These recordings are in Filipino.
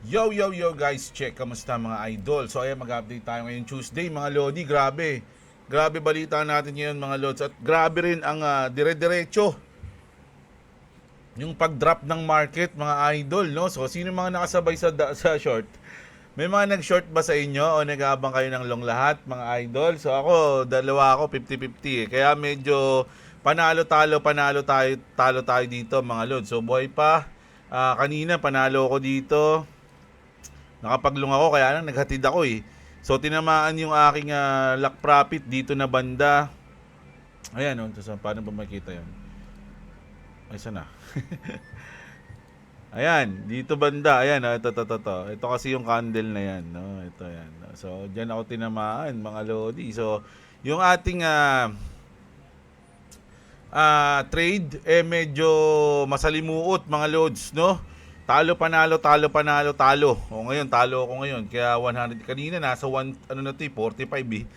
Yo guys, check, kamusta mga idol? So ayan, mag-update tayo ngayong Tuesday mga lodi. Grabe balita natin ngayon mga lods. At grabe rin ang dire-diretso yung pag-drop ng market mga idol, no? So sino mga nakasabay sa short? May mga nag-short ba sa inyo o nag-aabang kayo ng long lahat mga idol? So dalawa ako, 50-50 eh. Kaya medyo talo tayo dito mga lods. So buhay pa. Kanina panalo ako dito. Nakapaglong ako kaya lang naghatid ako eh. So tinamaan yung aking luck profit dito na banda. Ayan, oh, so, paano ba makita 'yon? Ay sana. Ayan, dito banda. Ayan, oh, ito. Ito kasi yung candle na 'yan, no. Ito 'yan. So diyan ako tinamaan, mga lodi. So yung ating trade medyo masalimuot mga lods, no? Talo panalo. O ngayon talo ako ngayon. Kaya 100 kanina nasa 1 ano na 'to, 45 eh.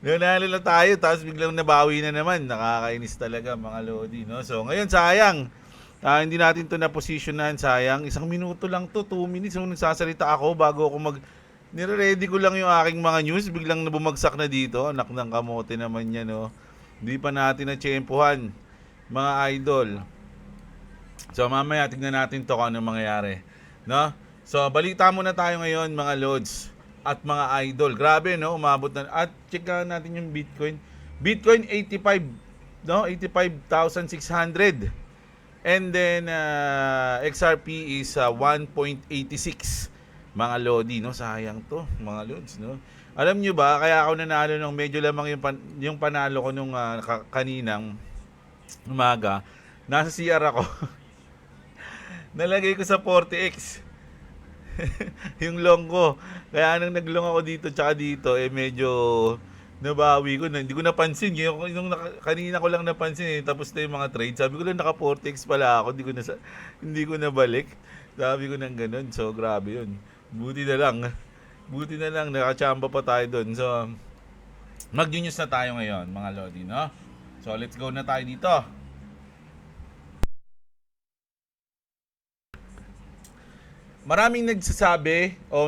Nanalo na tayo tapos biglang nabawi na naman. Nakakainis talaga mga lodi, no? So ngayon sayang. Hindi natin 'to na positionan, sayang. 1 minuto lang 'to, 2 minutes nung nagsasalita ako bago ako nire-ready ko lang yung aking mga news, biglang nabumagsak na dito. Anak ng kamote naman 'yan, no. Hindi pa natin na-tsempuhan, mga idol. So mamaya tignan natin to kung ano mangyayari, no? So balita muna tayo ngayon mga lods at mga idol. Grabe, no? Umabot na at check natin yung Bitcoin. Bitcoin 85, no? 85,600. And then XRP is 1.86. Mga lodi, no? Sayang to, mga lods, no? Alam nyo ba, kaya ako nanalo ng medyo lamang yung panalo ko nung kaninang umaga. Nasa CR ako. Nalagay ko sa 40x yung long ko. Kaya nung naglong ako dito tsaka dito, medyo nabawi ko na. Hindi ko napansin. Kanina ko lang napansin tapos na yung mga trade. Sabi ko lang naka 40x pala ako. Hindi ko na balik. Sabi ko nang ganun. So grabe yun. Buti na lang nakachamba pa tayo doon. So mag-news na tayo ngayon mga lodi, no? So let's go na tayo dito. Maraming nagsasabi o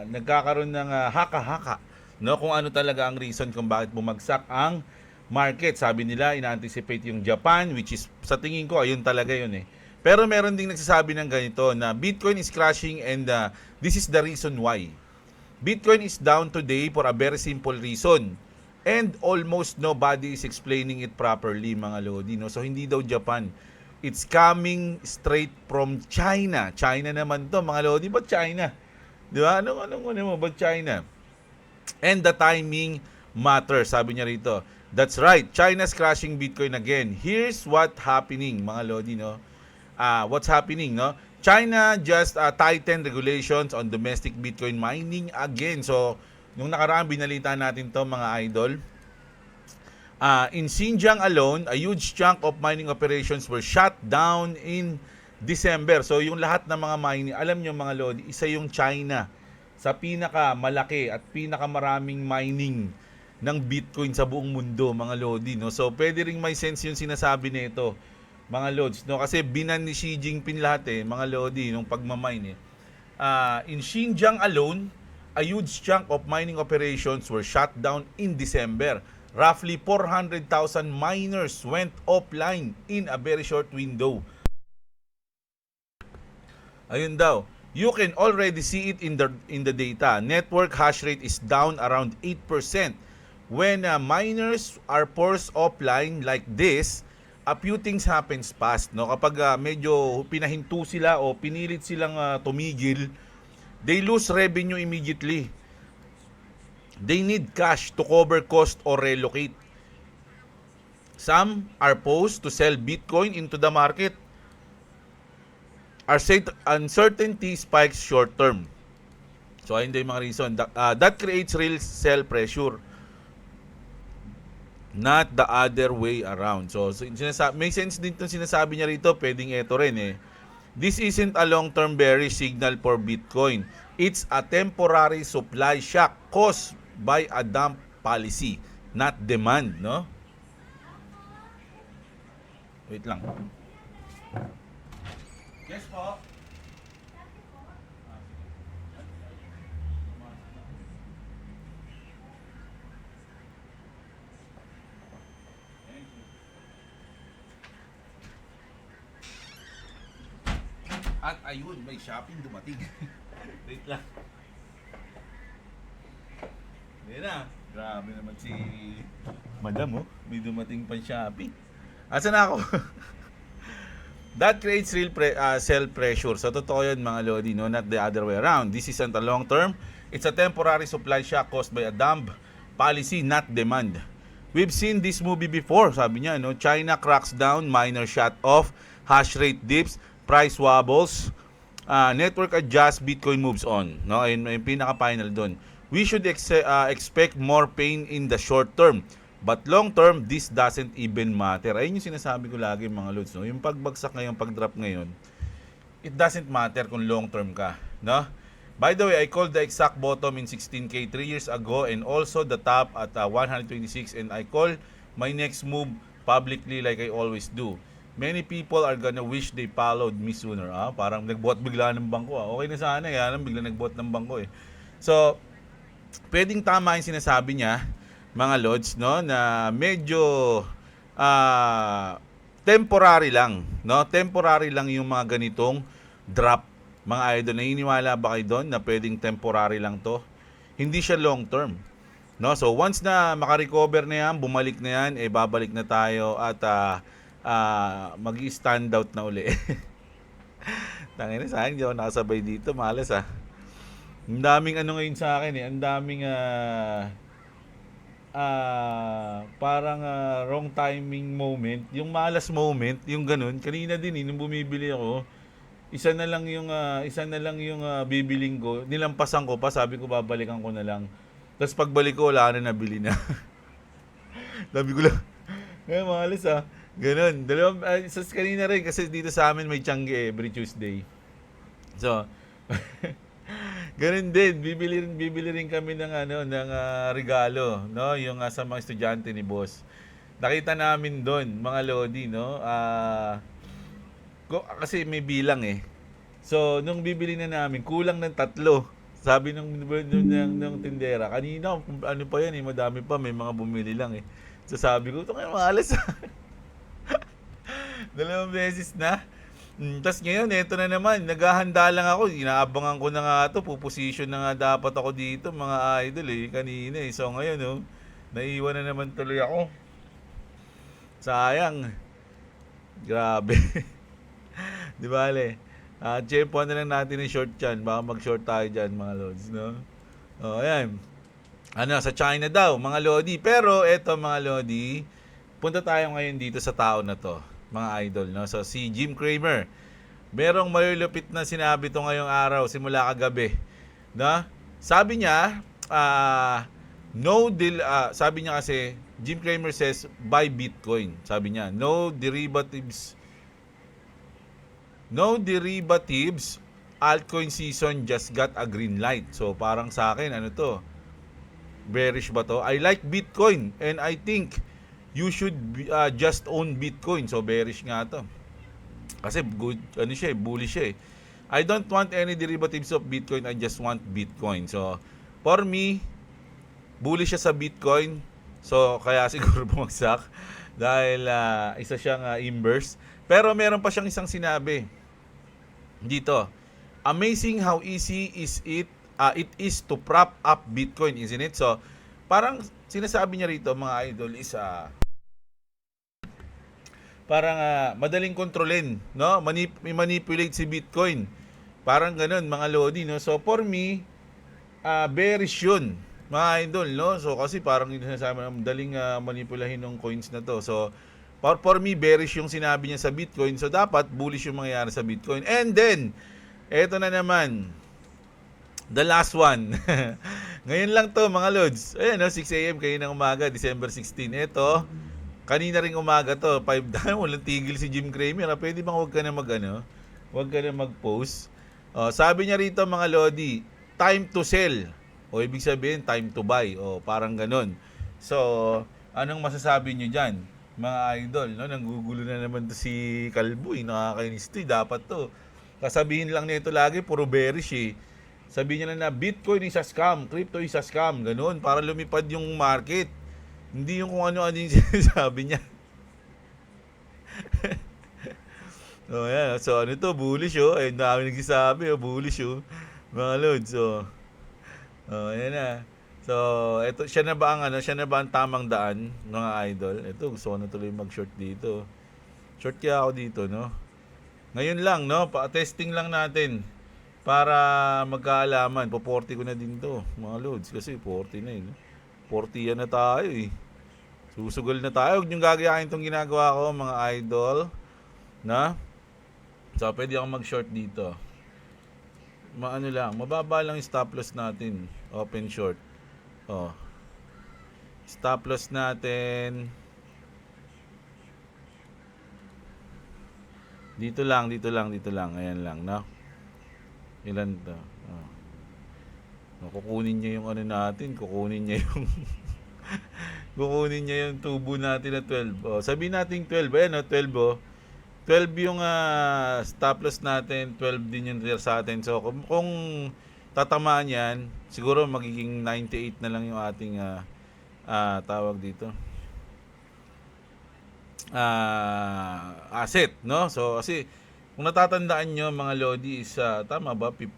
nagkakaroon ng haka-haka, no, kung ano talaga ang reason kung bakit bumagsak ang market. Sabi nila ina-anticipate yung Japan, which is sa tingin ko ayun talaga yun eh. Pero meron ding nagsasabi ng ganito na Bitcoin is crashing and this is the reason why. Bitcoin is down today for a very simple reason. And almost nobody is explaining it properly mga lodi, no. So hindi daw Japan. It's coming straight from China. China naman to, mga lodi. Ba't China? Di ba? Anong mo? Ba't China? And the timing matters, sabi niya rito. That's right. China's crashing Bitcoin again. Here's what happening, mga lodi, no? What's happening, no? China just tightened regulations on domestic Bitcoin mining again. So, nung nakaraan, binalita natin to, mga idol. In Xinjiang alone, a huge chunk of mining operations were shut down in December. So yung lahat ng mga mining, alam nyo mga lodi, isa yung China sa pinakamalaki at pinakamaraming mining ng Bitcoin sa buong mundo, mga lodi, no? So pwede ring may sense yung sinasabi nito, mga lods, no? Kasi binan ni Xi Jinping lahat mga lodi, nung pagmamine in Xinjiang alone, a huge chunk of mining operations were shut down in December. Roughly 400,000 miners went offline in a very short window. Ayun daw. You can already see it in the data. Network hash rate is down around 8%. When miners are forced offline like this, a few things happens fast, no? Kapag medyo pinahinto sila o pinilit silang tumigil, they lose revenue immediately. They need cash to cover cost or relocate. Some are forced to sell Bitcoin into the market. Uncertainty spikes short term. So ayun din yung mga reason. That creates real sell pressure. Not the other way around. So may sense din itong sinasabi niya rito. Pwedeng ito rin This isn't a long-term bearish signal for Bitcoin. It's a temporary supply shock caused by a dump policy, not demand, no? Wait lang. Yes po. At ayun, may shopping dumating. Wait lang. Hindi na. Grabe naman si Madam, oh. May dumating pang shopping. Asan na ako? That creates real self-pressure. So, totoo yun, mga Lodi, no? Not the other way around. This isn't a long term. It's a temporary supply shock caused by a dumb policy, not demand. We've seen this movie before, sabi niya, no? China cracks down, miner shut off, hash rate dips, price wobbles, network adjust, Bitcoin moves on. No? Ayun, yung pinaka-final doon. We should expect more pain in the short term. But long term, this doesn't even matter. Ayun yung sinasabi ko lagi, mga Lods. No? Yung pagbagsak ngayon, pag-drop ngayon, it doesn't matter kung long term ka. No? By the way, I called the exact bottom in 16K 3 years ago and also the top at 126, and I call my next move publicly like I always do. Many people are gonna wish they followed me sooner. Parang nagbuhat bigla ng bangko. Okay na sana, kaya lang bigla nagbuhat ng bangko eh. So, pwedeng tama yung sinasabi niya, mga Lods, no, na medyo temporary lang, no? Temporary lang yung mga ganitong drop. Mga idol, naniniwala ba kayo doon na pwedeng temporary lang to? Hindi siya long term. No? So once na maka-recover na yan, bumalik na yan, babalik na tayo at mag-stand out na uli. Tangina, sa akin, hindi ako nakasabay dito, malas Ang daming ano ngayon sa akin ang daming parang wrong timing moment, yung malas moment, yung ganun. Kanina din nung bumibili ako, isa na lang yung bibiling ko. Nilampasan ko pa, sabi ko babalikan ko na lang. Tapos pagbalik ko, wala na, nabili na. Sabi ko lang, ngayon malas ganun. Kanina rin, kasi dito sa amin may Tiangge every Tuesday. So, ganun din, bibili rin kami ng regalo, no? Yung sa mga estudyante ni boss. Nakita namin doon, mga Lodi, no? Kasi may bilang eh. So, nung bibili na namin, kulang ng 3. Sabi nung tindera, kanina, ano pa yan eh, madami pa, may mga bumili lang eh. So, sabi ko, ito kayo malas. 2 beses na. Tapos ngayon, eto na naman, naghahanda lang ako. Inaabangan ko na nga ito, puposition na nga dapat ako dito, mga idol eh, kanina eh. So ngayon, naiwan na naman tuloy ako. Sayang. Grabe. Di ba, Ale? Tsempohan na lang natin yung short dyan. Baka mag-short tayo dyan, mga Lods, no? Ayan. Sa China daw, mga Lodi. Pero, eto, mga Lodi, punta tayo ngayon dito sa tao na to, mga idol, no? So, si Jim Cramer. Merong malulupit na sinabi to ngayong araw, simula kagabi. No? Sabi niya, sabi niya kasi, Jim Cramer says, buy Bitcoin. Sabi niya, no derivatives, altcoin season just got a green light. So, parang sa akin, ano to? Bearish ba to? I like Bitcoin and I think you should just own Bitcoin. So, bearish nga to. Kasi good, bullish siya eh. I don't want any derivatives of Bitcoin. I just want Bitcoin. So, for me, bullish siya sa Bitcoin. So, kaya siguro bumagsak. Dahil isa siyang inverse. Pero meron pa siyang isang sinabi dito. Amazing how easy it is to prop up Bitcoin, isn't it? So, parang sinasabi niya rito, mga idol, is parang madaling kontrolin, no? Manipulate si Bitcoin. Parang ganun, mga Lodi, no? So, for me, bearish yun, mga idol, no? So, kasi parang sinasabi na madaling manipulahin ng coins na to. So, for me, bearish yung sinabi niya sa Bitcoin. So, dapat bullish yung mangyayari sa Bitcoin. And then, eto na naman, the last one. Ngayon lang to, mga Lods. Ayan, 6 a.m. kayo ng umaga, December 16. Eto, kanina ring umaga to, 5 walang tigil si Jim Cramer. Pwede bang huwag ka na mag-post? Sabi niya rito, mga Lodi, time to sell. O ibig sabihin, time to buy. O parang ganun. So, anong masasabi niyo dyan, mga idol? No? Nanggugulo na naman to si Kalbo. Nakakainis to. Dapat to. Kasabihin lang nito lagi, puro bearish eh. Sabihin niya lang na Bitcoin is a scam, crypto is a scam, ganun, para lumipad yung market. Hindi yung kung ano-ano yung sinasabi niya. Oh, yan. So, ano to? Bullish, oh. Ayun, dami nagsasabi, oh. Bullish, oh. Mga lods, so. Oh, ayan na. So, eto, siya na ba ang tamang daan, mga idol? Ito, gusto ko na tuloy mag-short dito. Short kaya ako dito, no? Ngayon lang, no? Pa-testing lang natin para magkaalaman. Po 40 ko na din to, mga lods. Kasi 40 na, eh. 40 yan na tayo, eh. Susugal na tayo. Huwag niyong gagayahin itong ginagawa ko, mga idol. Na? So, pwede ako mag-short dito. Maano lang, mababa lang yung stop loss natin. Open short. Oh. Stop loss natin. Dito lang. Ayan lang, no? Ilan to? Oh. Kukunin niya yung ano natin. Kukunin niya yung tubo natin na 12. Oh, sabihin natin 12. Ayan, no? 12, oh. 12 yung stop loss natin, 12 din yung rear sa atin. So kung tatamaan yan, siguro magiging 98 na lang yung ating tawag dito. Asset, no? So kasi kung natatandaan nyo mga Lodi is tama ba? 50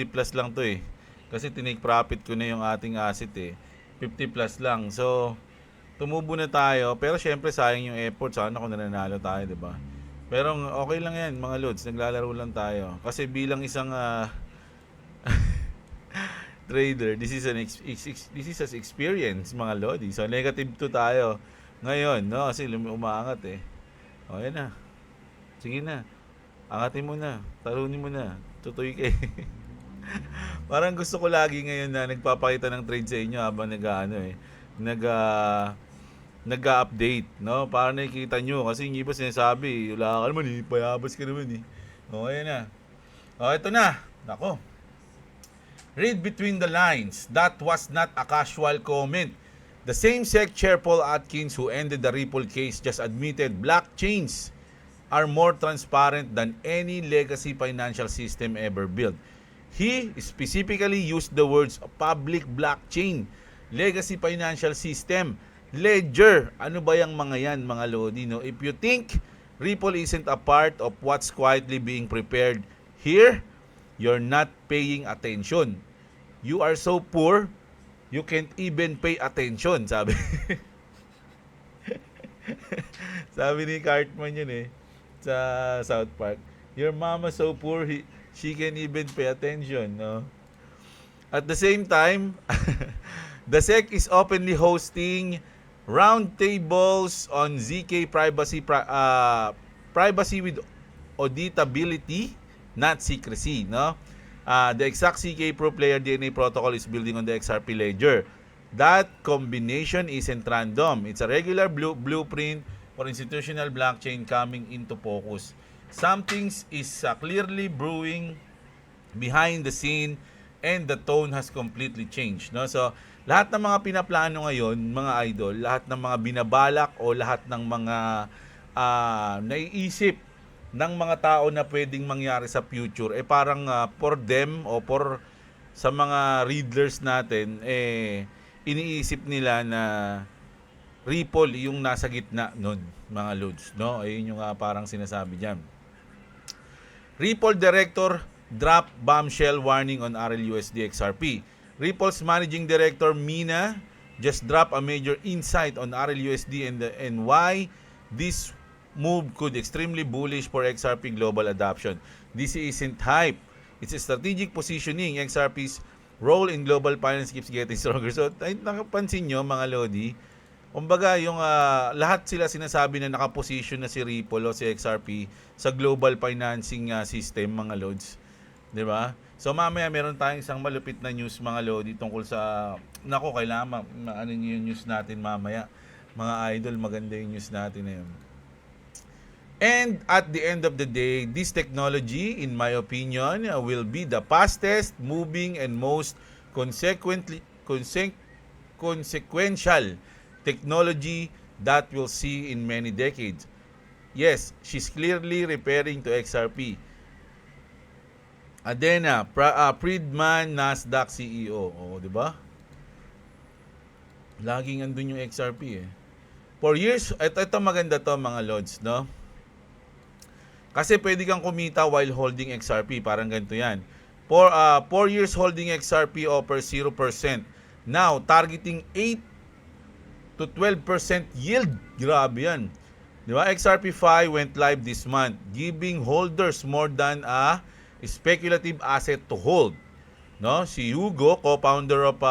plus lang to eh. Kasi tinake profit ko na yung ating asset eh. 50 plus lang. So tumubo na tayo, pero syempre sayang yung effort. Sana kung nananalo tayo, 'di ba? Pero okay lang yan mga lods, naglalaro lang tayo. Kasi bilang isang trader, this is an experience mga lodi. So negative 2 tayo ngayon, no? Kasi umaangat eh. O yan na. Sige na. Angatin mo na. Talunin mo na. Tutoy kay. Parang gusto ko lagi ngayon na nagpapakita ng trade sa inyo habang nag-update, no? Para nakikita nyo. Kasi yung iba sinasabi, wala ka naman eh, payabas ka naman eh. Okay na. O, ito na. Nako. Read between the lines. That was not a casual comment. The same SEC Chair Paul Atkins who ended the Ripple case just admitted blockchains are more transparent than any legacy financial system ever built. He specifically used the words public blockchain, legacy financial system, ledger. Ano ba yung mga yan, mga lodi, no? If you think Ripple isn't a part of what's quietly being prepared here, you're not paying attention. You are so poor, you can't even pay attention, sabi. Sabi ni Cartman yun eh, sa South Park. Your mama so poor, she can't even pay attention, no? At the same time, the SEC is openly hosting roundtables on ZK privacy with auditability, not secrecy, no? The exact ZK Proof Layer DNA protocol is building on the XRP ledger. That combination isn't random. It's a regular blueprint for institutional blockchain coming into focus. Something is clearly brewing behind the scene and the tone has completely changed, no? So lahat ng mga pinaplano ngayon, mga idol, lahat ng mga binabalak o lahat ng mga naiisip ng mga tao na pwedeng mangyari sa future, parang for them o for sa mga readers natin, iniisip nila na Ripple yung nasa gitna nun, mga lods, no? Ayun yung parang sinasabi diyan. Ripple Director drop bombshell warning on RLUSD XRP. Ripple's Managing Director Mina just dropped a major insight on RLUSD and why this move could extremely bullish for XRP global adoption. This isn't hype. It's a strategic positioning. XRP's role in global finance keeps getting stronger. So, nakapansin nyo mga lodi, kumbaga yung lahat sila sinasabi na nakaposition na si Ripple o si XRP sa global financing system, mga lods. 'Di ba? So mamaya meron tayong isang malupit na news, mga lodi, tungkol sa kailangan ano yung news natin mamaya. Mga idol, maganda yung news natin na yun. And at the end of the day, this technology, in my opinion, will be the fastest moving and most consequential technology that we'll see in many decades. Yes, she's clearly referring to XRP. Adena, Friedman, Nasdaq CEO. Oh, di ba? Laging andun yung XRP eh. For years, ito maganda to mga lods, no? Kasi pwede kang kumita while holding XRP. Parang ganito yan. 4 years holding XRP offers 0%. Now, targeting 8 to 12% yield. Grabe yan. Di ba? XRP5 went live this month, giving holders more than a speculative asset to hold. No? Si Hugo, co-founder of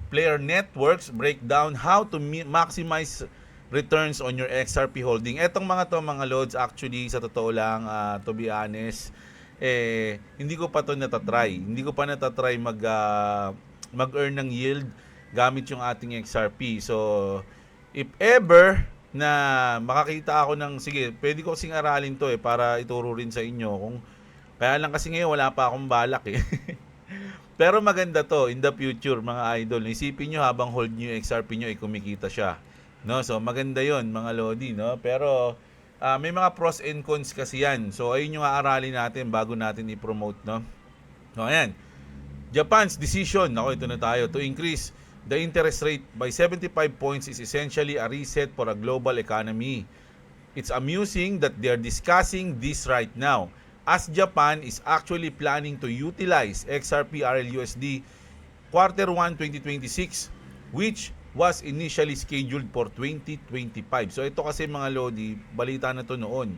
Player Networks, break down how to maximize returns on your XRP holding. Etong mga loads, actually, sa totoo lang, to be honest, hindi ko pa to natatry. Hindi ko pa natatry mag-earn ng yield gamit yung ating XRP. So, if ever na makakita ako ng, sige, pwede ko kasing aralin to para ituro rin sa inyo. Kaya lang kasi ngayon wala pa akong balak Pero maganda to in the future mga idol. Isipin nyo habang hold nyo yung XRP nyo, kumikita siya. No? So maganda yon mga lodi. No? Pero may mga pros and cons kasi yan. So ayun yung aaralin natin bago natin i-promote. No? So ayan. Japan's decision, ito na tayo, to increase the interest rate by 75 points is essentially a reset for a global economy. It's amusing that they're discussing this right now, as Japan is actually planning to utilize XRP RLUSD Q1 2026, which was initially scheduled for 2025. So ito kasi mga lodi, balita na to noon.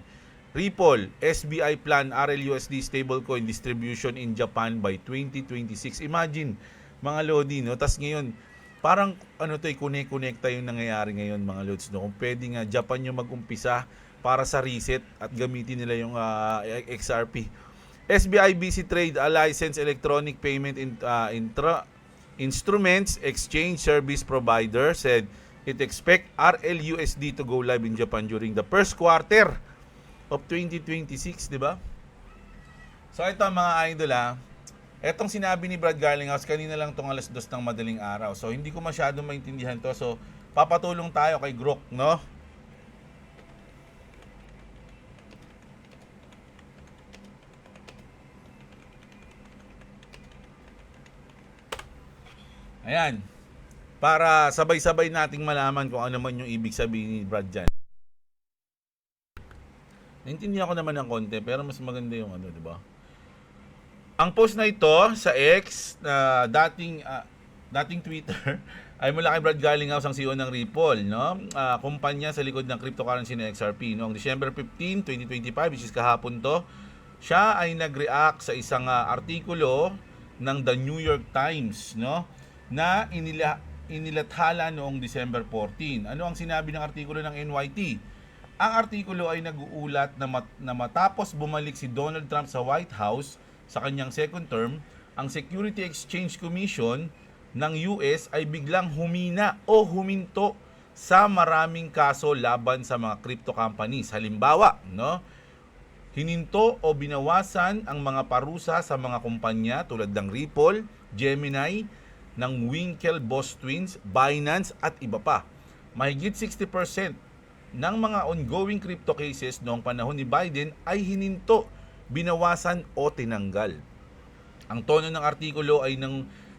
Ripple, SBI plan RLUSD stablecoin distribution in Japan by 2026. Imagine, mga lodi, no? Tas ngayon, parang connect-connecta yung nangyayari ngayon mga lods, no? Kung pwede nga Japan yung mag-umpisa para sa reset at gamitin nila yung XRP. SBI BC Trade, a licensed electronic payment instruments exchange service provider, said it expect RLUSD to go live in Japan during the first quarter of 2026, di ba? So ito mga idol etong sinabi ni Brad Garlinghouse kanina lang tong 2:00 ng madaling araw. So hindi ko masyadong maintindihan to. So papatulong tayo kay Grok, no? Ayan. Para sabay-sabay nating malaman kung ano man yung ibig sabihin ni Brad dyan. Naintindihan ko naman ng konti, pero mas maganda yung di ba? Ang post na ito sa X, dating Twitter, ay mula kay Brad Garlinghouse, ang CEO ng Ripple, no? Kumpanya sa likod ng cryptocurrency na XRP. Noong December 15, 2025, which is kahapon to, siya ay nag-react sa isang artikulo ng The New York Times, no? Na inilathala noong December 14. Ano ang sinabi ng artikulo ng NYT? Ang artikulo ay nag-uulat na matapos bumalik si Donald Trump sa White House sa kanyang second term, ang Security Exchange Commission ng US ay biglang humina o huminto sa maraming kaso laban sa mga crypto companies. Halimbawa, no? Hininto o binawasan ang mga parusa sa mga kumpanya tulad ng Ripple, Gemini, ng Winklevoss Twins, Binance at iba pa. Mahigit 60% ng mga ongoing crypto cases noong panahon ni Biden ay hininto, binawasan o tinanggal. Ang tono ng artikulo ay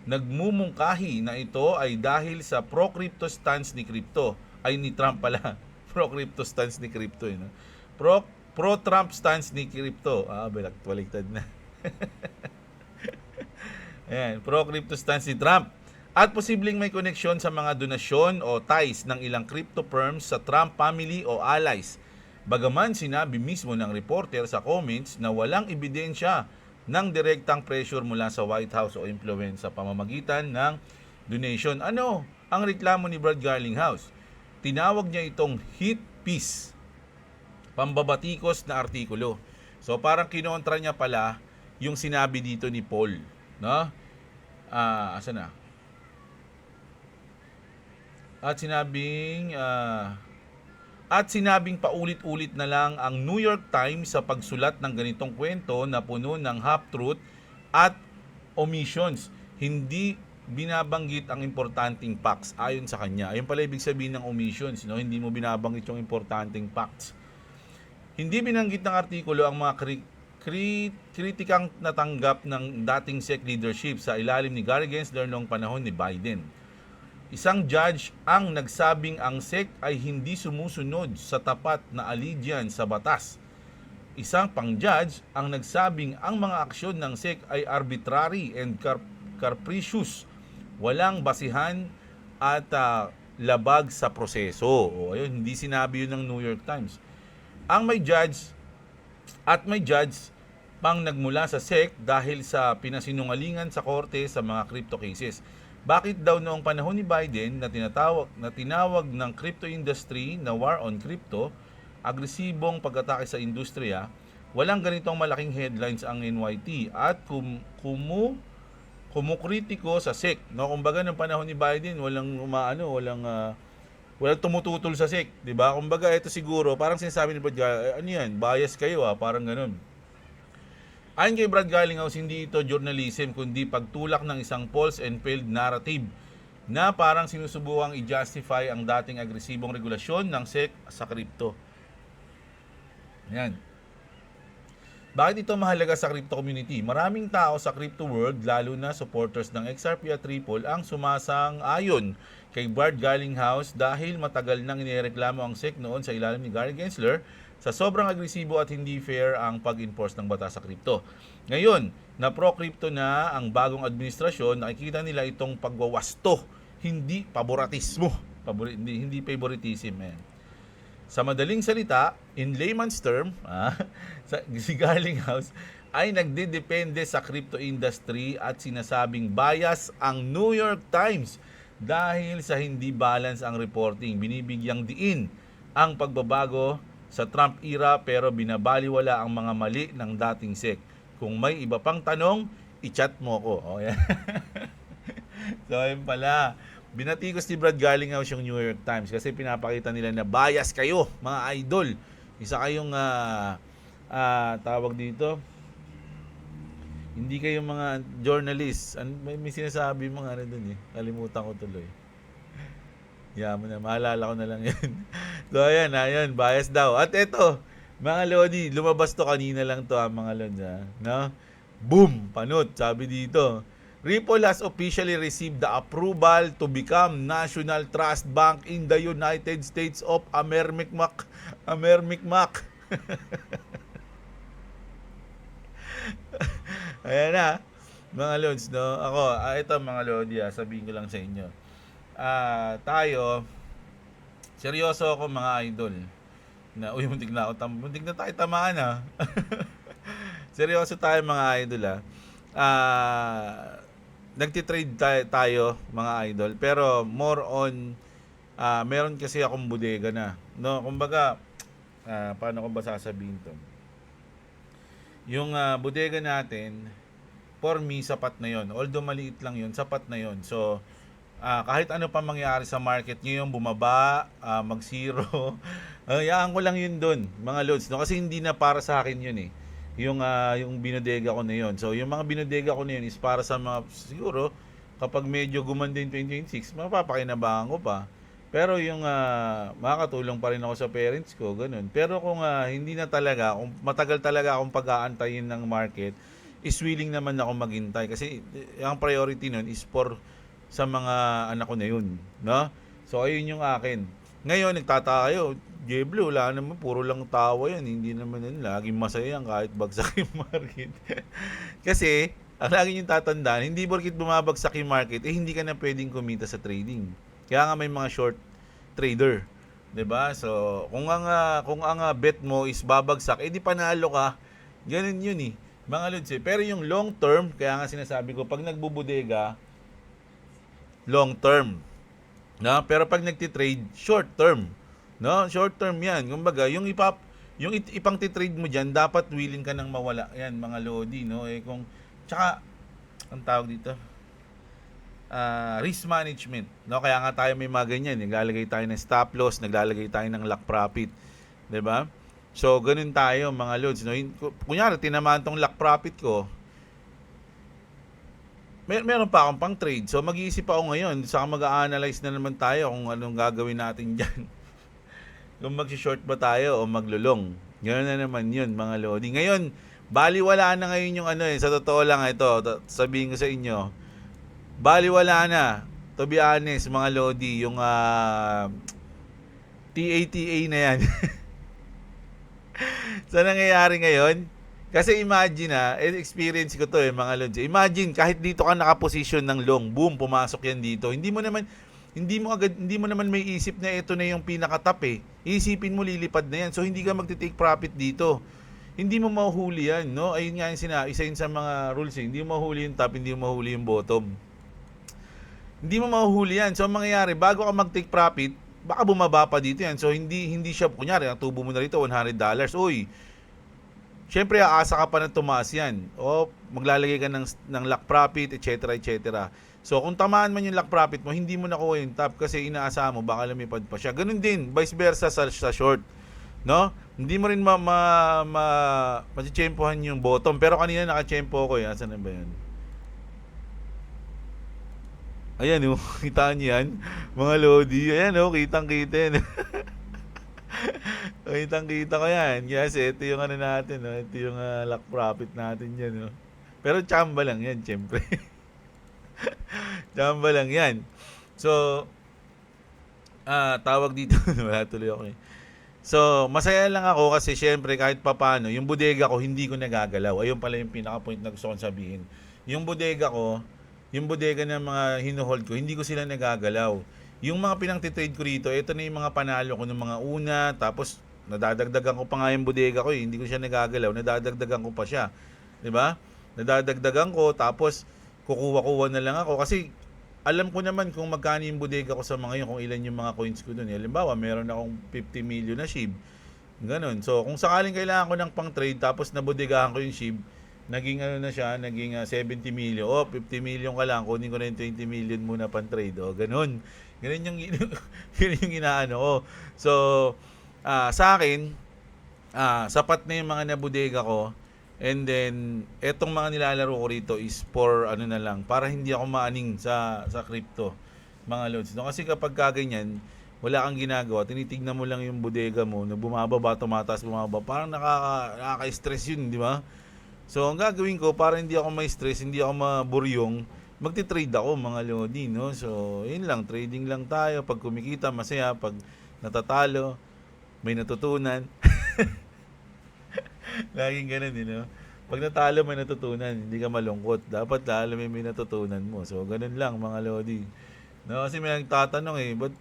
nagmumungkahi na ito ay dahil sa pro-crypto stance ni Trump pala. Pro-crypto stance ni crypto. No? Pro-Trump stance ni crypto. Baliktad na. Ayan, pro-crypto stance ni Trump. At posibleng may koneksyon sa mga donasyon o ties ng ilang crypto firms sa Trump family o allies. Bagaman sinabi mismo ng reporter sa comments na walang ebidensya ng direktang pressure mula sa White House o influence sa pamamagitan ng donation. Ano ang reklamo ni Brad Garlinghouse? Tinawag niya itong hit piece, pambabatikos na artikulo. So parang kinontra niya pala yung sinabi dito ni Paul, no? Asa na? At sinabing paulit-ulit na lang ang New York Times sa pagsulat ng ganitong kwento na puno ng half-truth at omissions. Hindi binabanggit ang importanteng facts ayon sa kanya. Ayun pala ibig sabihin ng omissions, no? Hindi mo binabanggit yung importanteng facts. Hindi binanggit ng artikulo ang mga kritikang natanggap ng dating SEC leadership sa ilalim ni Gary Gensler noong panahon ni Biden. Isang judge ang nagsabing ang SEC ay hindi sumusunod sa tapat na allegiance sa batas. Isang pang-judge ang nagsabing ang mga aksyon ng SEC ay arbitrary and capricious, walang basihan at labag sa proseso. O ayun, hindi sinabi yun ng New York Times. May judge pang nagmula sa SEC dahil sa pinasinungalingan sa korte sa mga crypto cases. Bakit daw noong panahon ni Biden na tinawag ng crypto industry na war on crypto, agresibong pag-atake sa industriya, walang ganitong malaking headlines ang NYT at kumukritiko sa SEC. No, kumbaga ng panahon ni Biden, walang tumututol sa SEC, 'di ba? Kumbaga ito siguro, parang sinasabi ni Brad Garlinghouse, ano 'yan, bias kayo parang ganoon. Ayon kay Brad Garlinghouse, hindi ito journalism kundi pagtulak ng isang false and failed narrative na parang sinusubukang i-justify ang dating agresibong regulasyon ng SEC sa crypto. Yan. Bakit ito mahalaga sa crypto community? Maraming tao sa crypto world, lalo na supporters ng XRP at Ripple, ang sumasang-ayon kay Brad Garlinghouse dahil matagal nang inireklamo ang SEC noon sa ilalim ni Gary Gensler sa sobrang agresibo at hindi fair ang pag-enforce ng batas sa crypto. Ngayon, na pro-crypto na ang bagong administrasyon, nakikita nila itong pagwawasto, hindi paboritismo. Hindi favoritism. Sa madaling salita, in layman's term, si Garlinghouse ay nagdedepende sa crypto industry at sinasabing bias ang New York Times dahil sa hindi balance ang reporting. Binibigyang diin ang pagbabago sa Trump era pero binabaliwala ang mga mali ng dating SEC. Kung may iba pang tanong, i-chat mo ko. Yan. So, yun pala. Binatikos ni Brad Garlinghouse yung New York Times kasi pinapakita nila na bias kayo, mga idol. Isa kayong tawag dito, hindi kayo mga journalists. May sinasabi mga doon kalimutan ko tuloy. Yaman na, maalala ko na lang yun. So ayan, bias daw. At eto, mga Lodi, lumabas to kanina lang to mga Lodi, no? Boom! Panot, sabi dito. Ripple has officially received the approval to become National Trust Bank in the United States of America. Ayan na, mga Lods, no? Ito mga Lodi, sabihin ko lang sa inyo. Tayo, seryoso ako mga idol. Muntik na tayo tamaan Seryoso tayo mga idol nagtitrade tayo mga idol, pero more on meron kasi akong bodega na, no? Kumbaga paano ko ba sasabihin to? Yung bodega natin, for me sapat na yon. Although maliit lang yun, sapat na yon. So kahit ano pa mangyari sa market ngayon, bumaba, mag-zero, hayaan ko lang yun doon mga Lods, no? Kasi hindi na para sa akin yun yung binodega ko na yun. So yung mga binodega ko na yun is para sa mga, siguro kapag medyo gumanda yung 2026, mapapakinabangan ko pa. Pero yung makakatulong pa rin ako sa parents ko, ganun. Pero kung hindi na talaga, kung matagal talaga akong pag-aantayin ng market, is willing naman ako maghintay kasi ang priority nun is for sa mga anak ko na yun, no? So ayun yung akin. Ngayon nagtataka kayo, Jeblo, wala naman, puro lang tawa yan, hindi naman yun laging masaya yan kahit bagsak yung market. Kasi ang lagi yung tatandaan, hindi porkit bumabagsak yung market, hindi ka na pwedeng kumita sa trading. Kaya nga may mga short trader, 'di ba? So kung ang bet mo is babagsak, di panalo ka. Ganun yun mga Lods. Pero yung long term, kaya nga sinasabi ko, pag nagbubudega, long term, no? Pero pag nagti-trade, short term, no? Short term 'yan. Kumbaga, yung ipang ti-trade mo diyan, dapat willing ka nang mawala. Yan mga Lodi, no? Kung tsaka ang tawag dito, risk management, no? Kaya nga tayo may mga ganyan, naglalagay tayo ng stop loss, naglalagay tayo ng lock profit, 'di ba? So ganun tayo mga Lods, no? Kunyari tinamaan tong lock profit ko, meron pa akong pang trade. So mag-iisip ako ngayon, saka mag-a-analyze na naman tayo kung anong gagawin natin diyan. Kung mag-short ba tayo o maglulong. Ganoon na naman 'yun mga Lodi. Ngayon, Baliwala na ngayon yung ano eh, sa totoo lang ito, sabihin ko sa inyo, baliwala na, to be honest mga Lodi, yung TATA na yan. Sa nangyayari ngayon, kasi imagine experience ko to mga Lods. Imagine kahit dito ka nakaposisyon ng long, boom, pumasok yan dito. Hindi mo naman may isip na ito na yung pinaka-top eh. Isipin mo lilipad na yan. So hindi ka magte-take profit dito. Hindi mo mahuhuli yan, no? Ayun nga yung isa yun sa mga rules eh. Hindi mo mahuhuli yung top, hindi mo mahuhuli yung bottom. Hindi mo mahuhuli yan. So ang mangyayari, bago ka mag-take profit, baka bumaba pa dito yan. So hindi siya, kunyari, ang tubo mo na rito $100. Uy, syempre aasa ka pa na tumaas yan. O maglalagay ka ng lock profit, etc. etc. So kung tamaan man yung lock profit mo, hindi mo nakuha yung top kasi inaasahan mo baka lumipad pa siya. Ganun din, vice versa sa short. No? Hindi mo rin matitsempohan yung bottom. Pero kanina nakatsempo ko. Asan na ba yun? Ayan oh, kita niyo yan. Mga Lodi. Ayan oh, kitang-kita yan. Kitang-kita ko yan. Yes, ito yung ano natin. Oh. Ito yung lock profit natin yan. Oh. Pero chamba lang yan, syempre. Chamba lang yan. So, tawag dito. Wala tuloy ako eh. So, masaya lang ako kasi syempre kahit papano, yung bodega ko hindi ko nagagalaw. Ayun pala yung pinaka-point na gusto kong sabihin. Yung bodega ko, yung bodega ng mga hinuhold ko, hindi ko sila nagagalaw. Yung mga pinang-trade ko rito, ito na yung mga panalo ko ng mga una, tapos nadadagdagan ko pa nga yung bodega ko, hindi ko siya nagagalaw, nadadagdagan ko pa siya. 'Di ba? Nadadagdagan ko, tapos kukuha-kuha na lang ako kasi alam ko naman kung magkano yung bodega ko sa mga yun, kung ilan yung mga coins ko doon. Halimbawa, meron akong 50 million na SHIB. Ganun. So, kung sakaling kailangan ko ng pang-trade, tapos nabodegahan ko yung SHIB, naging ano na siya, naging 70 million. 50 million ka lang, kunin ko na yung 20 million muna pang-trade. Ganun. Ganun yung, ganun yung inaano ko. So, sa akin, sapat na yung mga nabodega ko. And then, etong mga nilalaro ko rito is for ano na lang, para hindi ako maaning sa crypto, mga lods. No? Kasi kapag kaganyan, wala kang ginagawa, tinitignan mo lang yung bodega mo, na bumababa, tumataas, bumababa, parang nakaka-stress yun, di ba? So, ang gagawin ko, para hindi ako may stress, hindi ako maburyong, magti-trade ako, mga lodi, no? So, yun lang, trading lang tayo. Pag kumikita, masaya. Pag natatalo, may natutunan. Laging ganun, no? Pag natalo, may natutunan. Hindi ka malungkot. Dapat lalo may natutunan mo. So, ganun lang, mga lodi. No, kasi may nagtatanong ba't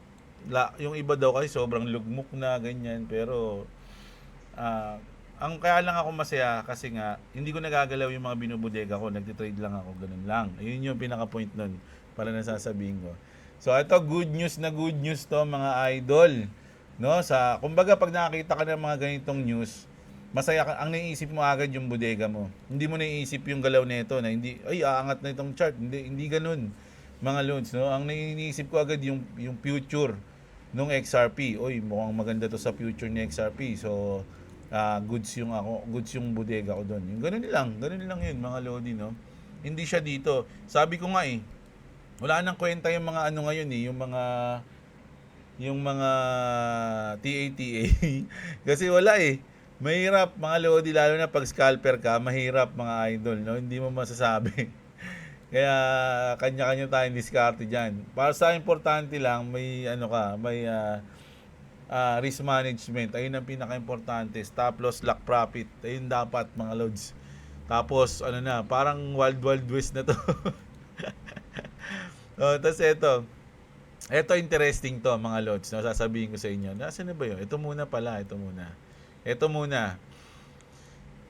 yung iba daw kasi sobrang lugmok na, ganyan. Pero, ang kaya lang ako masaya kasi nga, hindi ko nagagalaw yung mga binubodega ko. Nagtitrade lang ako, ganun lang. Ayun yung pinaka-point nun para nasasabihin ko. So, ito, good news to, mga idol. No, kumbaga, pag nakakita ka ng mga ganitong news, masaya ka, ang naiisip mo agad yung bodega mo. Hindi mo naiisip yung galaw nito na hindi, ay, aangat na itong chart. Hindi ganun, mga loans, no? Ang naiisip ko agad yung future nung XRP. Oy, mukhang maganda to sa future ni XRP. So, goods yung bodega ko doon. Yung ganun lang yun, mga lodi, no? Hindi siya dito. Sabi ko nga wala nang kwenta yung mga ano ngayon yung mga TATA. Kasi wala mahirap, mga lodi, lalo na pag scalper ka, mahirap, mga idol, no? Hindi mo masasabi. Kaya kanya-kanya tayong diskarte diyan. Para sa importante lang may risk management. Ayun ang pinaka-importante. Stop loss, lock profit. Ayun dapat, mga lods. Tapos parang wild west na to. Tapos ito interesting to, mga lods. No? Sasabihin ko sa inyo. Nasaan na ba yun? Ito muna.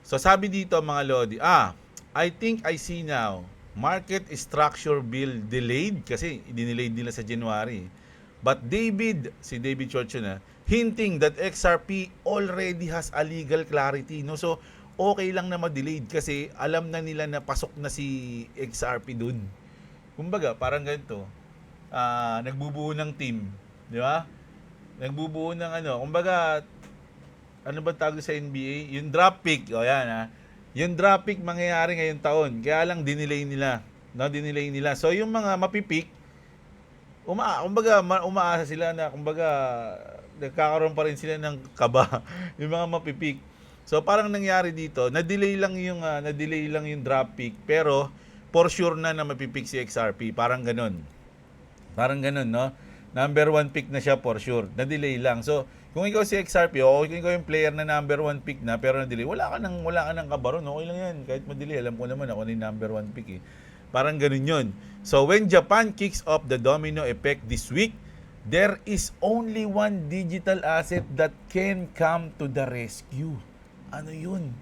So sabi dito, mga lodi, I think I see now. Market structure bill delayed kasi dinilayed nila sa January. But si David Church hinting that XRP already has a legal clarity. No? So, okay lang na ma-delayed kasi alam na nila na pasok na si XRP dun. Kumbaga, parang ganito. Nagbubuo ng team. Di ba? Nagbubuo ng kumbaga, ano ba tawag sa NBA? Yung draft pick. Yan Yung draft pick mangyayari ngayong taon. Kaya lang dinelay nila. No, dinelay nila. So yung mga mapipick, umaasa sila na nagkakaroon pa rin sila ng kaba. Yung mga mapipick. So parang nangyari dito, na-delay lang yung drop pick pero for sure na mapipick si XRP, parang ganun. Parang ganun, no? Number 1 pick na siya for sure. Na-delay lang. So, kung ikaw si XRP, o kung ikaw yung player na number 1 pick na pero na-delay, wala ka nang kabaron. Okay lang yan. Kahit ma-delay, alam ko naman ako na yung number 1 pick eh. Parang ganun yun. So, when Japan kicks off the domino effect this week, there is only one digital asset that can come to the rescue. Ano yun?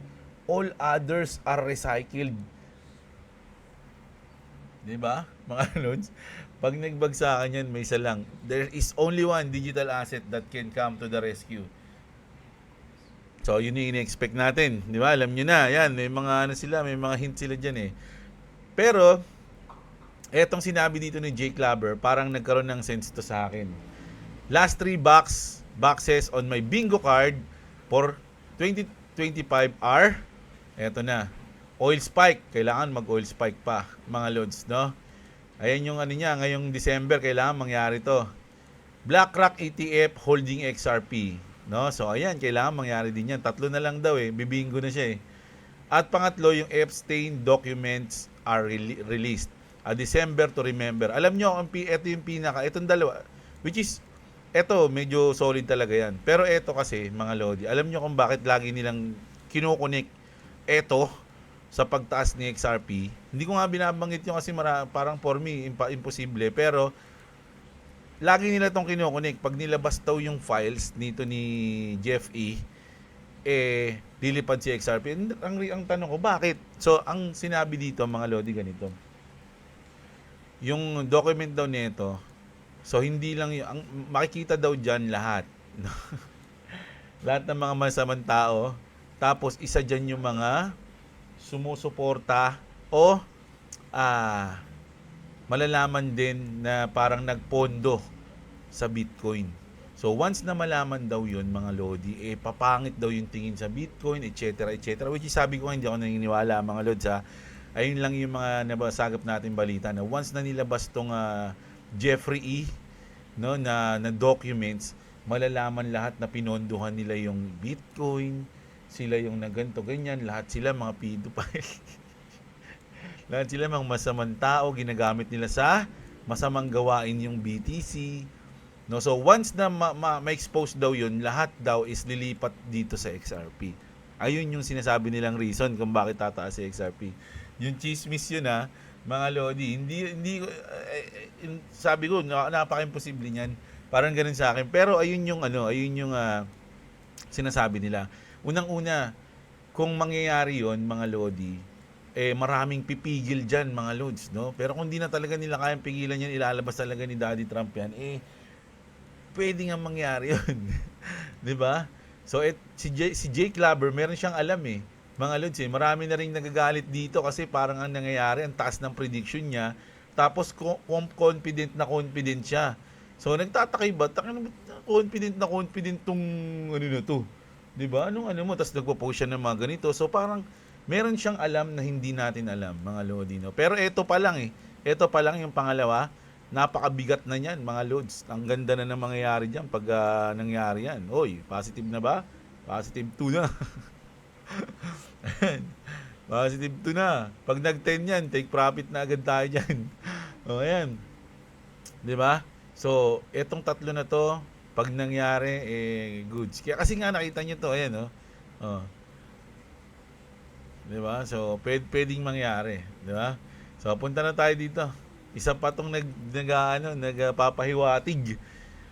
All others are recycled. Diba? Mga lods? Pag nagbagsakan yan, may isa lang. There is only one digital asset that can come to the rescue. So, yun yung ine-expect natin. Di ba? Alam nyo na. Yan, may mga may mga hint sila dyan eh. Pero, etong sinabi dito ni Jake Clubber, parang nagkaroon ng sense to sa akin. Last 3 boxes on my bingo card for 2025 are, eto na, oil spike. Kailangan mag-oil spike pa, mga lods, no? Ayan yung niya, ngayong December, kailangan mangyari to. BlackRock ETF holding XRP. No? So, ayan, kailangan mangyari din yan. 3 na lang daw eh. Bibingo na siya eh. At pangatlo, yung Epstein documents are released. A December to remember. Alam nyo, ito yung itong dalawa, which is, ito, medyo solid talaga yan. Pero ito kasi, mga Lodi, alam nyo kung bakit lagi nilang kinukunik ito sa pagtaas ni XRP. Hindi ko nga binabanggit yung kasi parang for me, imposible. Pero, lagi nila itong kinukunik. Pag nilabas daw yung files nito ni Jeff E., lilipad si XRP. Ang tanong ko, bakit? So, ang sinabi dito, mga Lodi, ganito. Yung document daw nito, so hindi lang yung, makikita daw dyan lahat. Lahat ng mga masamang tao. Tapos, isa dyan yung mga sumusuporta o malalaman din na parang nagpondo sa Bitcoin. So once na malaman daw yun, mga Lodi, papangit daw yung tingin sa Bitcoin, etc. etc. Which is, sabi ko, hindi ako naniniwala, mga Lods, ha. Ayun lang yung mga nabasagap natin balita na once na nilabas tong Jeffrey E., no, na documents, malalaman lahat na pinondohan nila yung Bitcoin, sila yung naganto ganyan, lahat sila mga pedophile. Lahat sila mga masamang tao, ginagamit nila sa masamang gawain yung BTC. No, so once na ma-expose daw yun, lahat daw is lilipat dito sa XRP. Ayun yung sinasabi nilang reason kung bakit tataas si XRP. Yung chismis yun, mga Lodi, hindi sabi ko, napaka-imposible niyan. Parang ganun sa akin. Pero ayun yung sinasabi nila. Unang-una, kung mangyayari yon, mga Lodi, maraming pipigil dyan, mga Lods, no? Pero kung di na talaga nila kayang pigilan yan, ilalabas talaga ni Daddy Trump yan, pwede nga mangyari yun. Diba? So, si Jake Clubber, meron siyang alam mga Lods, marami na rin nagagalit dito kasi parang ang nangyayari, ang taas ng prediction niya, tapos confident siya. So, nagtatakay ba? Confident tong na to. Diba? Anong mo? Tapos nagpo-post siya ng mga ganito. So, parang meron siyang alam na hindi natin alam, mga Lodi, no? Pero ito pa lang Ito pa lang yung pangalawa. Napakabigat na niyan, mga Lods. Ang ganda na ng mangyayari diyan pag nangyari yan. Oy, positive na ba? Positive 2 na. Positive 2 na. Pag nag-10 yan, take profit na agad tayo diyan. O, ayan. 'Di ba? So, etong tatlo na to, pag nangyari, goods. Kaya kasi nga nakita nyo to, ayan, oh. Diba? So, pwedeng mangyari. Diba? So, punta na tayo dito. Isa pa tong nagpapahiwatig.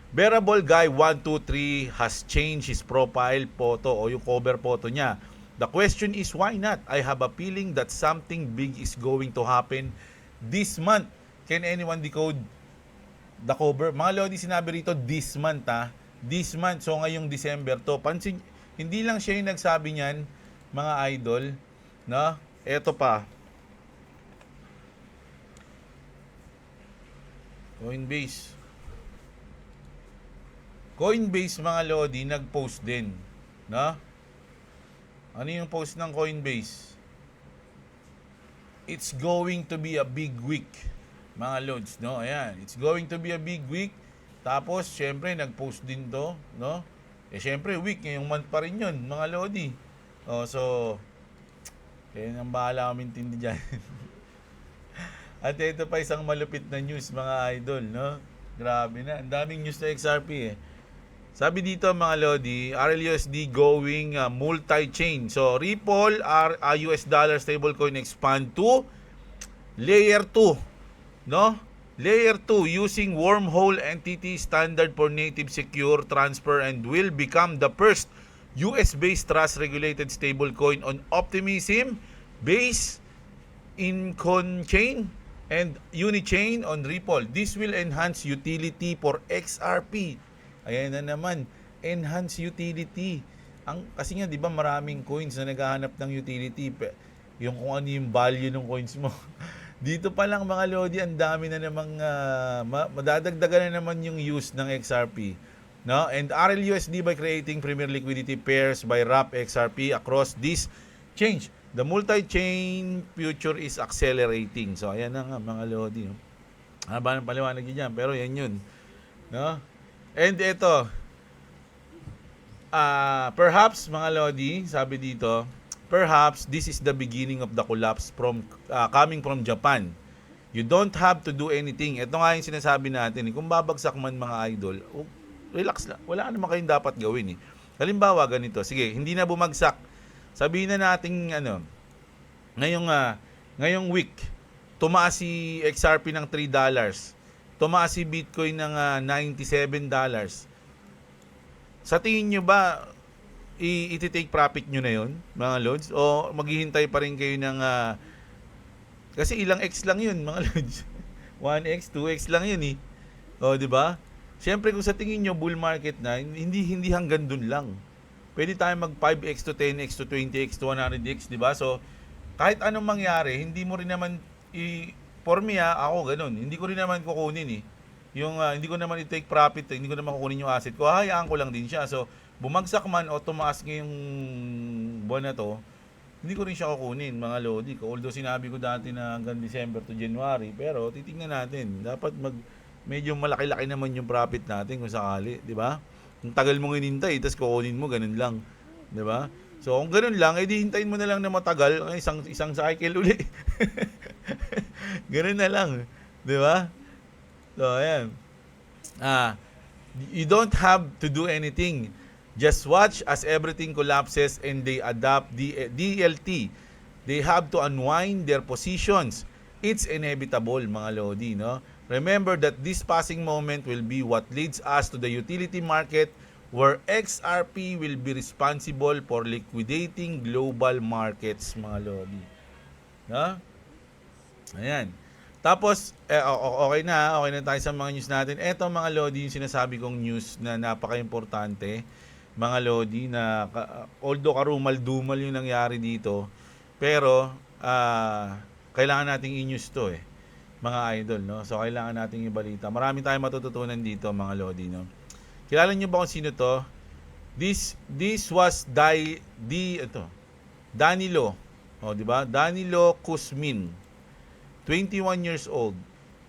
Bearable Guy 123 has changed his profile photo o yung cover photo niya. The question is, why not? I have a feeling that something big is going to happen this month. Can anyone decode the cover? Mga Lodi, sinabi rito this month, this month. So ngayong December to. Pansin, hindi lang siya yung nagsabi niyan, mga idol, no? Eto pa. Coinbase, mga Lodi, nag-post din, no? Ano yung post ng Coinbase? It's going to be a big week, mga Lods, no? Ayan, it's going to be a big week. Tapos, syempre, nag-post din to, no? Syempre, week, ngayong month pa rin yun, mga Lodi. Oh, so, kayo nang bahala kami intindi dyan. At ito pa isang malupit na news mga idol, no? Grabe na, ang daming news na XRP eh. Sabi dito mga Lodi, RLUSD going multi-chain. So Ripple, US dollar stablecoin expand to layer 2, no? Layer 2 using wormhole entity standard for native secure transfer and will become the first US-based trust regulated stablecoin on Optimism based Incon Chain and Unichain on Ripple. This will enhance utility for XRP. Ayan na naman, enhance utility. Kasi nga 'di ba maraming coins na naghahanap ng utility, yung kung ano yung value ng coins mo. Dito pa lang mga Lodi, ang dami na namang madadagdagan na naman yung use ng XRP. No? And RLUSD by creating premier liquidity pairs by wrap XRP across this change. The multi-chain future is accelerating. So ayan na nga mga Lodi. No? Haba ng paliwanag dyan, pero yan yun. No? And ito, perhaps mga Lodi, sabi dito, perhaps this is the beginning of the collapse from coming from Japan. You don't have to do anything. Ito nga yung sinasabi natin. Kung babagsak man mga idol, relax lang. Wala naman kayong dapat gawin. Halimbawa, ganito. Sige, hindi na bumagsak. Sabihin na natin, ngayong week, tumaas si XRP ng $3. Tumaas si Bitcoin ng $97. Sa tingin nyo ba, i-take profit nyo na yun, mga Lods? O maghihintay pa rin kayo ng... kasi ilang X lang yun, mga Lods. 1X, 2X lang yun eh. O, di ba? Siyempre, kung sa tingin nyo bull market na, hindi hanggang dun lang. Pwede tayo mag 5X to 10X to 20X to 100X, di ba? So, kahit anong mangyari, hindi mo rin naman for me ako ganun. Hindi ko rin naman kukunin eh. Yung hindi ko naman i-take profit, hindi ko naman kukunin yung asset ko. Hayaan ko lang din siya. So, bumagsak man o tumaas ngayong buwan na to, hindi ko rin siya kukunin, mga Lodi. Although sinabi ko dati na hanggang December to January, pero titingnan natin. Dapat medyo malaki-laki naman yung profit natin kung sakali, di ba? Ang tagal mong inintay, tapos kukunin mo, ganun lang. Di ba? So, kung ganun lang, edi hintayin mo na lang na matagal, isang cycle uli. Ganun na lang. Di ba? So, ayan. You don't have to do anything. Just watch as everything collapses and they adopt DLT. They have to unwind their positions. It's inevitable, mga Lodi, no? Remember that this passing moment will be what leads us to the utility market where XRP will be responsible for liquidating global markets, mga Lodi. No? Ayan. Tapos, okay na tayo sa mga news natin. Eto mga Lodi, yung sinasabi kong news na napaka-importante, mga Lodi, na although karumal-dumal yung nangyari dito, pero kailangan nating i-news to mga idol, no? So, kailangan nating ibalita. Marami tayong matututunan dito, mga Lodi, no? Kilala niyo ba kung sino to? This was Danilo. Oh, di ba? Danilo Kuzmin, 21 years old,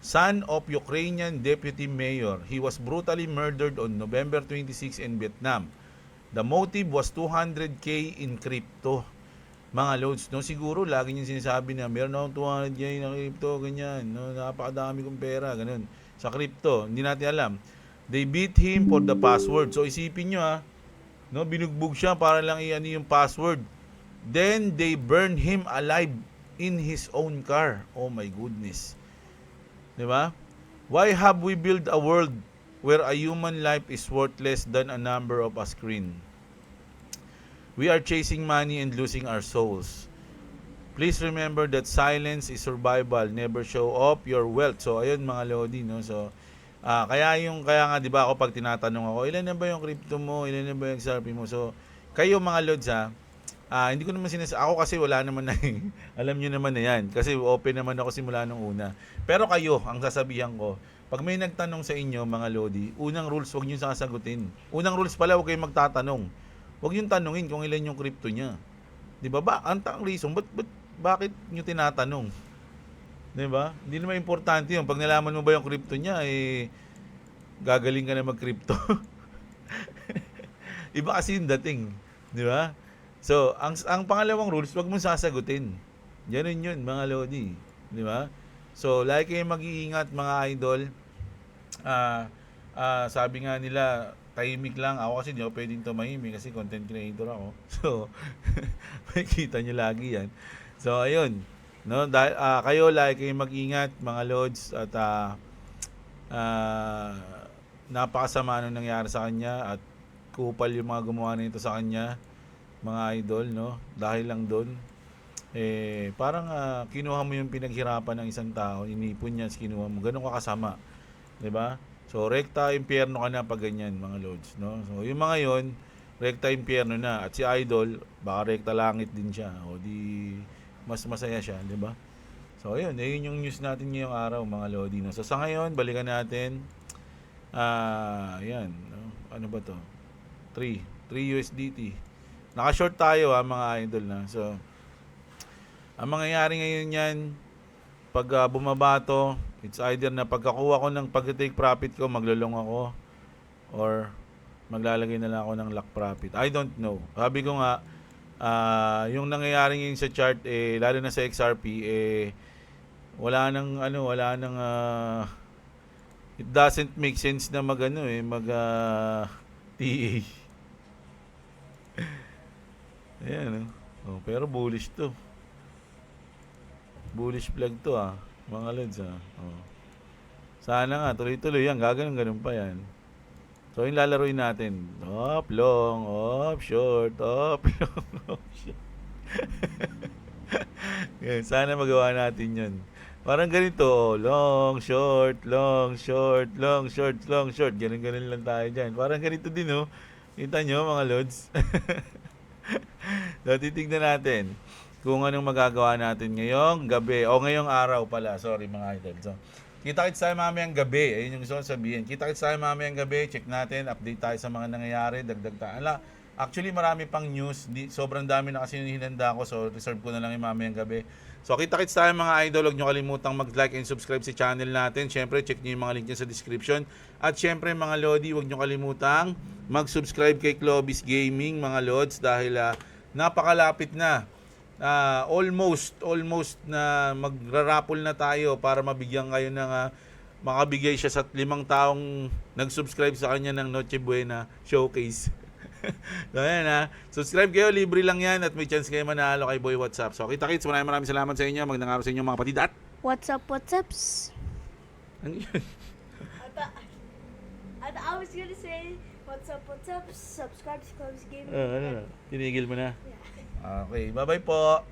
son of Ukrainian deputy mayor. He was brutally murdered on November 26 in Vietnam. The motive was 200k in crypto. Mga Lods, no, siguro lagi niyang sinasabi na meron akong 200k na crypto, ganyan, no, napakadami kong pera, ganun. Sa crypto, hindi natin alam. They beat him for the password. So isipin nyo no, binugbog siya para lang i-ano yung password. Then they burned him alive in his own car. Oh my goodness. 'Di ba? Why have we built a world where a human life is worthless than a number of a screen? We are chasing money and losing our souls. Please remember that silence is survival. Never show off your wealth. So ayun mga Lodi, no. So kaya nga 'di ba ako pag tinatanong ako, ilan na ba yung crypto mo? Ilan na ba yung XRP mo? So kayo mga Lods hindi ko naman ako kasi wala naman na alam niyo naman na yan. Kasi open naman ako simula nung una. Pero kayo, ang sasabihan ko, pag may nagtanong sa inyo mga Lodi, unang rules, huwag niyo sasagutin. Unang rules pala, huwag kayong magtatanong. Huwag niyo tanungin kung ilan yung crypto niya. 'Di ba? Ang reason, bakit niyo tinatanong? 'Di ba? Hindi naman importante 'yun. Pag nalaman mo ba yung crypto niya, gagaling ka na mag-crypto. Iba kasi yung dating, 'di ba? So, ang pangalawang rules, wag mong sasagutin. Ganun yun, mga Lodi. Di ba? So, lagi kayong mag-iingat, mga idol. Sabi nga nila, tahimik lang. Ako kasi di ako pwedeng tumahimik kasi content creator ako. So, makikita nyo lagi yan. So, ayun. No, dahil, kayo, lagi kayong mag-ingat, mga Lods. At napakasama nung nangyari sa kanya. At kupal yung mga gumawa nito sa kanya, mga idol, no? Dahil lang doon, parang kinuha mo yung pinaghirapan ng isang tao, inipon niya, kinuha mo, ganun ka kasama, 'di ba? So rekta impyerno ka na pag ganyan, mga lods, no? So yung mga yon, rekta impyerno na, at si idol baka rekta langit din siya, o di mas masaya siya, 'di ba? So ayun, ayun yung news natin ngayong araw, mga lodi, no? So sa ngayon, balikan natin, yan, no? Ano ba to? 3 USDT. Naka-short tayo, mga idol, na. So ang mangyayari ngayon yan, pag bumaba to, it's either na pagkakuha ko ng pag-take profit ko, maglulong ako, or maglalagay na lang ako ng lock profit. I don't know. Sabi ko nga, yung nangyayari ngayon sa chart, lalo na sa XRP, wala nang, it doesn't make sense na mag TA. Ayan, oh, pero bullish to. Bullish flag to, mga lods, Oh. Sana nga tuloy-tuloy yan, gaganon pa yan. So yung lalaruin natin, up long, up short, up long, up short. Yan, sana magawa natin yun. Parang ganito, long, short, long, short, long, short, long, short. Ganun lang tayo dyan. Parang ganito din, oh. Kita nyo, mga lods? So, titignan natin kung anong magagawa natin ngayong gabi o ngayong araw pala. Sorry, mga idol. So, kita-kits tayo mamayang gabi. Ayun yung gusto ko sabihin. Kita-kits tayo mamayang gabi. Check natin. Update tayo sa mga nangyayari. Dagdag tayo. Actually, marami pang news. Sobrang dami na kasi yung hinanda ko. So, reserve ko na lang yung mamayang gabi. So, kita-kits tayo, mga idol. Huwag nyo kalimutang mag-like and subscribe sa channel natin. Siyempre, check nyo yung mga link nyo sa description. At siyempre, mga Lodi, huwag nyo kalimutang mag-subscribe kay Clovis Gaming, mga Lods. Dahil napakalapit na. Almost na magrarapol na tayo para mabigyan kayo ng makabigay siya sa 5 taong nag-subscribe sa kanya ng Noche Buena Showcase. So ayan, subscribe kayo, libre lang yan at may chance kayo manalo kay Boy WhatsApp. So kita-kits, maraming salamat sa inyo. Magandang araw sa inyo, mga kapatid. At Whatsaps? ano yun? I was gonna say whatsaps? Subscribe to Clovis Gaming. Tinigil mo na? Yeah. Okay, bye-bye po.